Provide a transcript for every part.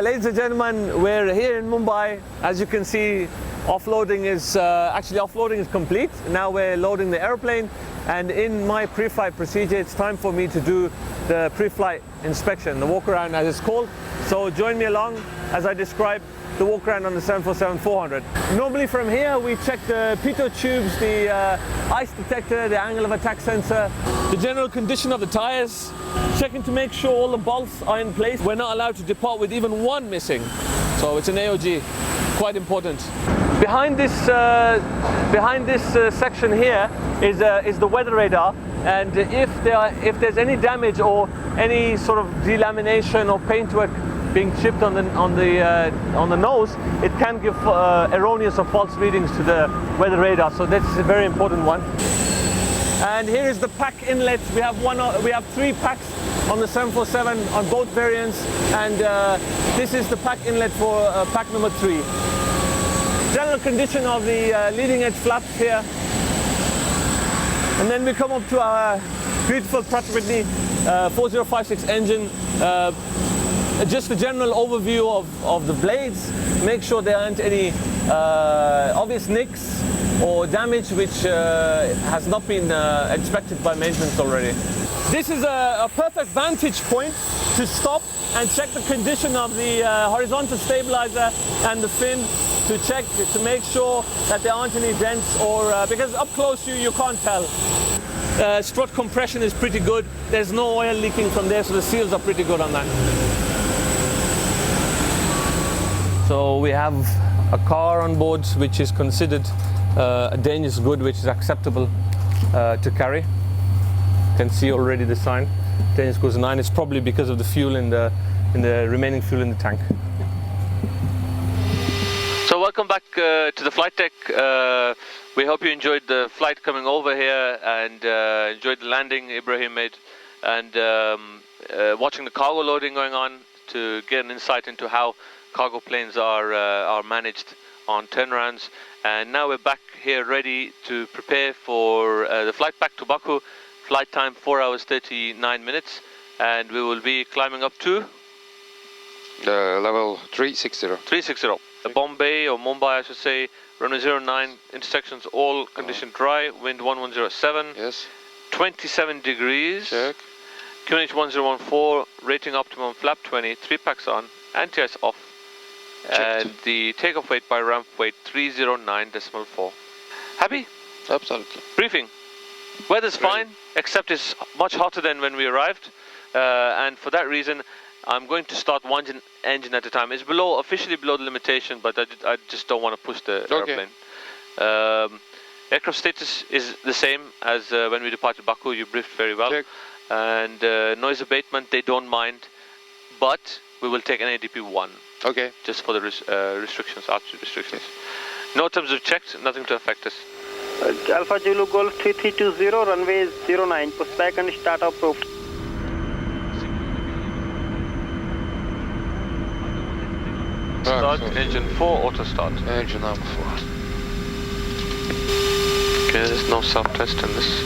Ladies and gentlemen, we're here in Mumbai. As you can see, offloading is complete. Now we're loading the airplane, and in my pre-flight procedure, it's time for me to do the pre-flight inspection, the walk around as it's called. So join me along as I describe the walk around on the 747-400. Normally from here we check the pitot tubes, the ice detector, the angle of attack sensor, the general condition of the tires, checking to make sure all the bolts are in place. We're not allowed to depart with even one missing, so it's an AOG, quite important. Behind this section here is the weather radar, and if there's any damage or any sort of delamination or paintwork being chipped on the nose, it can give erroneous or false readings to the weather radar. So that's a very important one. And here is the pack inlet. We have 3 packs on the 747 on both variants, and this is the pack inlet for pack number 3. General condition of the leading edge flaps here, and then we come up to our beautiful Pratt & Whitney 4056 engine. Just a general overview of the blades. Make sure there aren't any obvious nicks or damage which has not been inspected by maintenance already. This is a perfect vantage point to stop and check the condition of the horizontal stabilizer and the fin, to check to make sure that there aren't any dents, or because up close you can't tell. Strut compression is pretty good. There's no oil leaking from there, so the seals are pretty good on that. So we have a car on board which is considered a dangerous good, which is acceptable to carry. You can see already the sign, dangerous goods 9. It's probably because of the fuel in the remaining fuel in the tank. So welcome back to the flight deck. We hope you enjoyed the flight coming over here, and enjoyed the landing Ibrahim made, and watching the cargo loading going on to get an insight into how cargo planes are managed on turnarounds. And now we're back here ready to prepare for the flight back to Baku. Flight time 4 hours 39 minutes, and we will be climbing up to level 360. 360. Bombay, or Mumbai I should say, runway 09, intersections all conditioned dry, wind 1107, yes, 27 degrees, check, QNH 1014, rating optimum, flap 20, 3 packs on, anti-ice off. Checked. And the takeoff weight by ramp weight 309.4. Happy? Absolutely. Briefing. Weather's fine, except it's much hotter than when we arrived, and for that reason I'm going to start one engine at a time. It's officially below the limitation, but I just don't want to push the airplane. Aircraft status is the same as when we departed Baku. You briefed very well. Check. And noise abatement they don't mind, but we will take an ADP 1. Okay. Just for the restrictions, altitude restrictions. No terms of checked, nothing to affect us. Alpha Zulu Golf 3320, runway 09, push back and start approved. Start engine 4, auto start. Engine number 4. Okay, there's no self-test in this.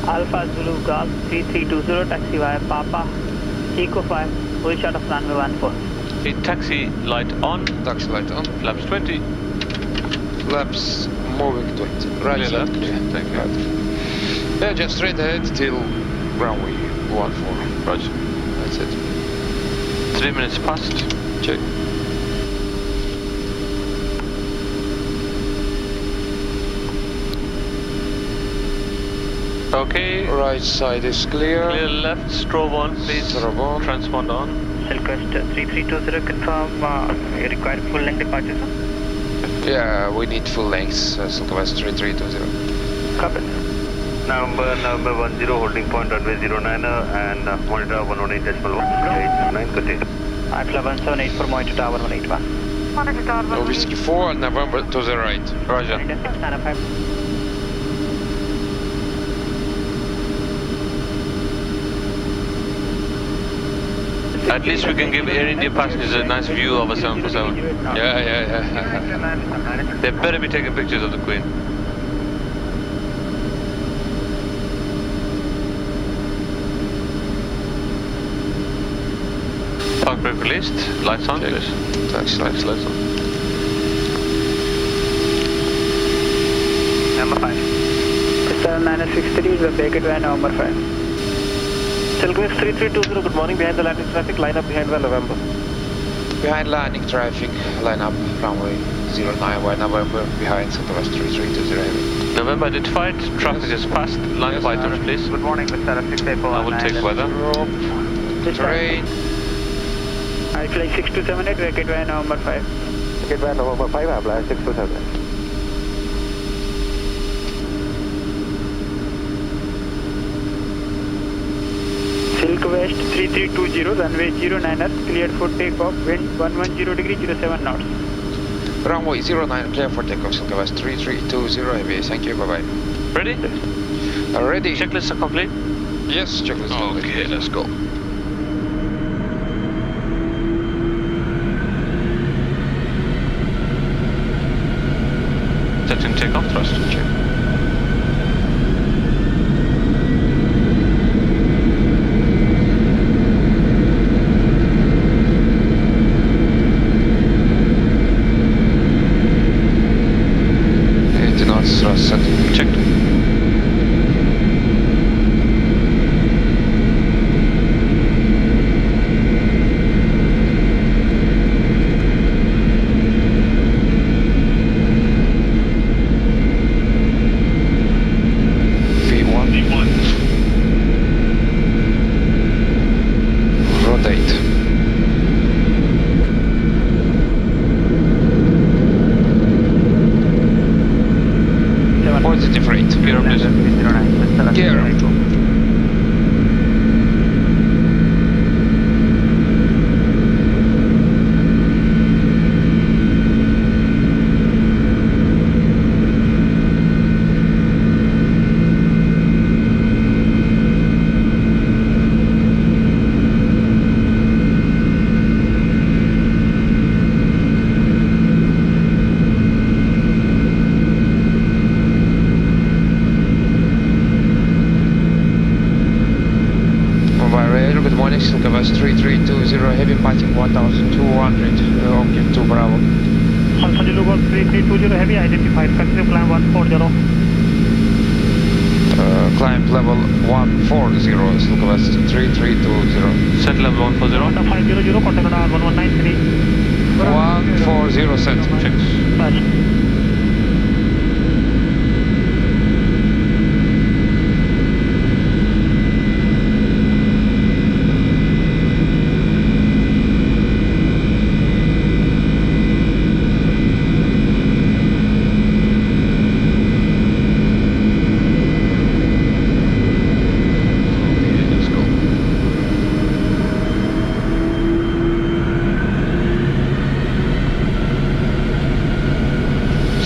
Alpha Zulu Golf 3320, taxi via Papa, Eco 5, full shot of runway 14. The taxi light on. Taxi light on. Flaps 20. Flaps moving 20. Right Clear side. left. Thank you. Right. Yeah, just straight ahead till runway 14. Roger. That's it. 3 minutes past. Check. Okay. Right side is clear. Clear left. Strobe on, please. Strobe on. Transponder on. Silkway 3320, confirm you require full length departure, sir? Yeah, we need full lengths. Silkway 3320. Copy. November 10, holding point runway 09 and monitor 118.1. Continue. Alpha 178 for monitor tower 181. Monitor tower 181. Whiskey 4 and November to the right. Roger. At least we can give Air India passengers a nice view of a 747. Yeah. They better be taking pictures of the Queen. Park brake released. Lights on, Check. please. Lights on. Number 5. Mr. 963 is the Baker to November 5. Silkway 3320, good morning. Behind the landing traffic, line up behind well November. Behind landing traffic, line up runway 09 by November, behind Southwest 3320 heavy. November identified. Traffic is passed. Line up items, please. Good morning, Mr. 684. I will take weather. Terrain. I fly 6278, Baker to November 5. Get back November 5, I fly 627. Silk West 3320, runway 09er, cleared for takeoff, wind 110 degree 07 knots. Runway 09 clear for takeoff, Southwest 3320 heavy. Thank you, bye-bye. Ready? Ready? Checklists are complete. Yes, checklist complete. Okay, let's go. Setting takeoff thrust. Check. Thrust set. Checked. V1. Rotate. Positive rate. Gear up, please. Gear up. Good morning, Silkway 3320, heavy pitching 1200, object 2 Bravo. Alpha Zulu Golf 3320, heavy identified, factory climb 140. Climb level 140, Silkway 3320. Set level 140. Honda 500, contact radar 1193. 140 set. Checks. Pass.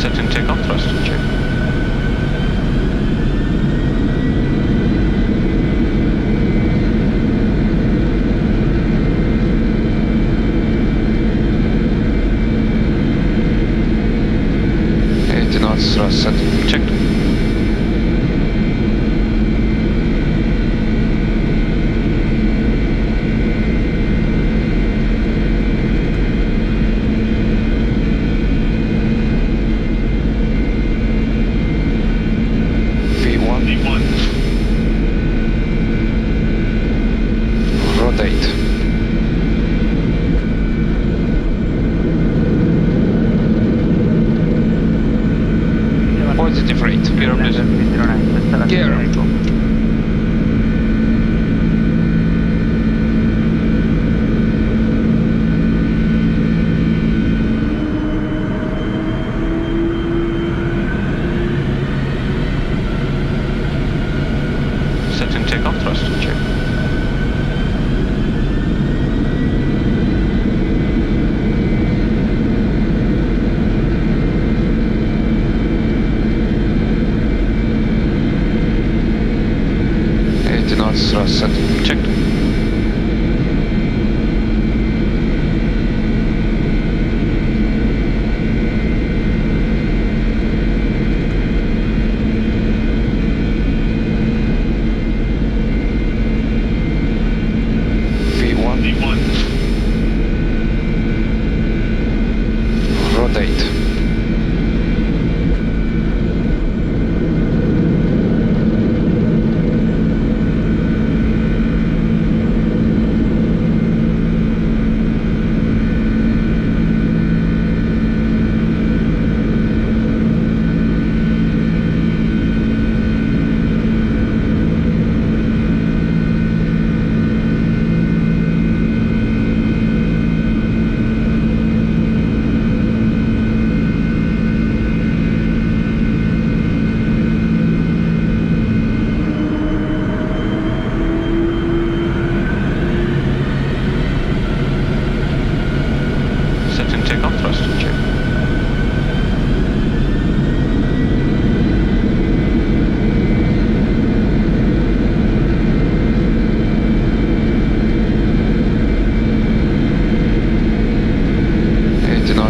Setting takeoff thrust. Check. Thrust set. Checked. V1. Rotate.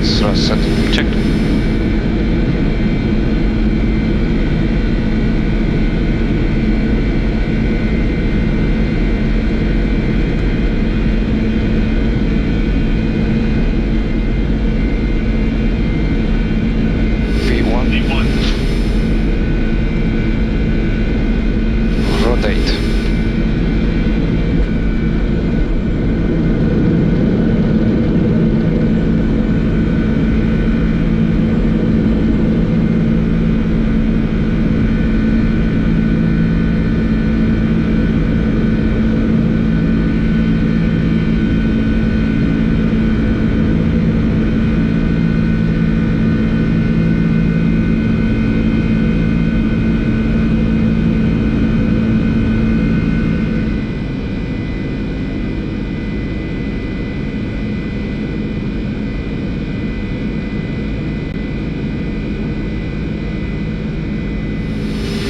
Once thrust set. Checked. V1. Rotate.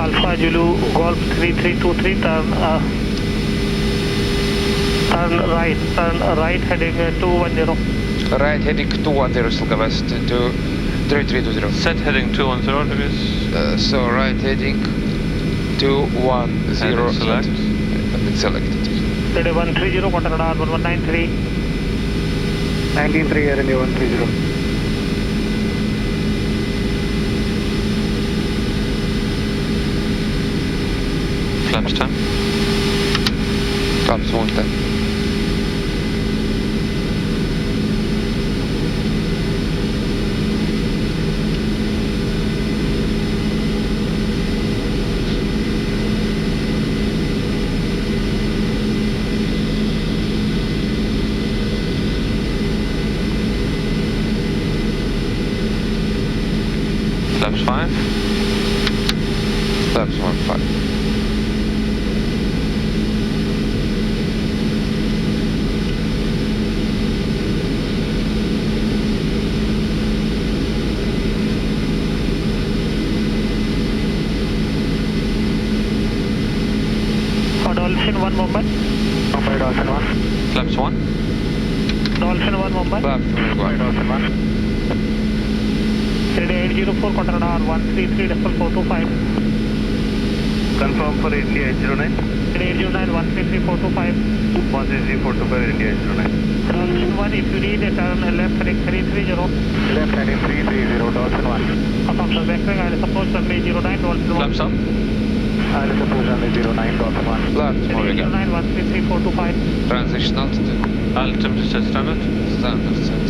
Alpha Zulu Golf 3323, turn right heading 210. Right heading 210 Silka West to 3320. Set heading 210 degrees. So right heading 210. And select. It's selected. Today 130, quarter radar 1193. 193 air India 130. Flaps 10. Flaps 110. Flaps 5. Flaps 15. Dolphin 1 Mumbai. Mumbai Dolphin 1. Flaps 1. Dolphin 1 Mumbai. Flaps Mumbai 1. Dolphin 1. Today 804, quarter radar 133.425. Confirm for India 809. Today 809, 133.425. 133.425 India 809. Dolphin 1, if you need a turn left heading 330. Left heading 330 Dolphin 1. After vectoring, I will approach runway 09, Dolphin 1. Flaps up. I will approach runway 09 Dolphin 1. Flaps Today moving up. 809, 133.425. Transition altitude. Altimeter set standard. Standard set.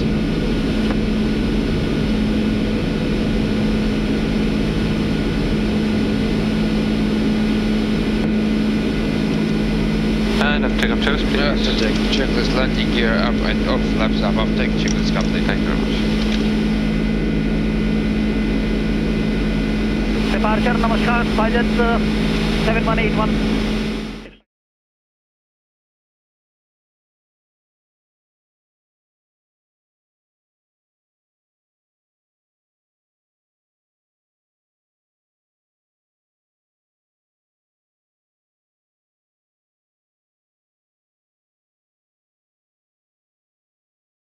And I've taken checklist, please. Yeah, to take checklist landing gear up and off, flaps up, take checklist complete. Thank you very much. Departure, namaskar, Pilot 7181.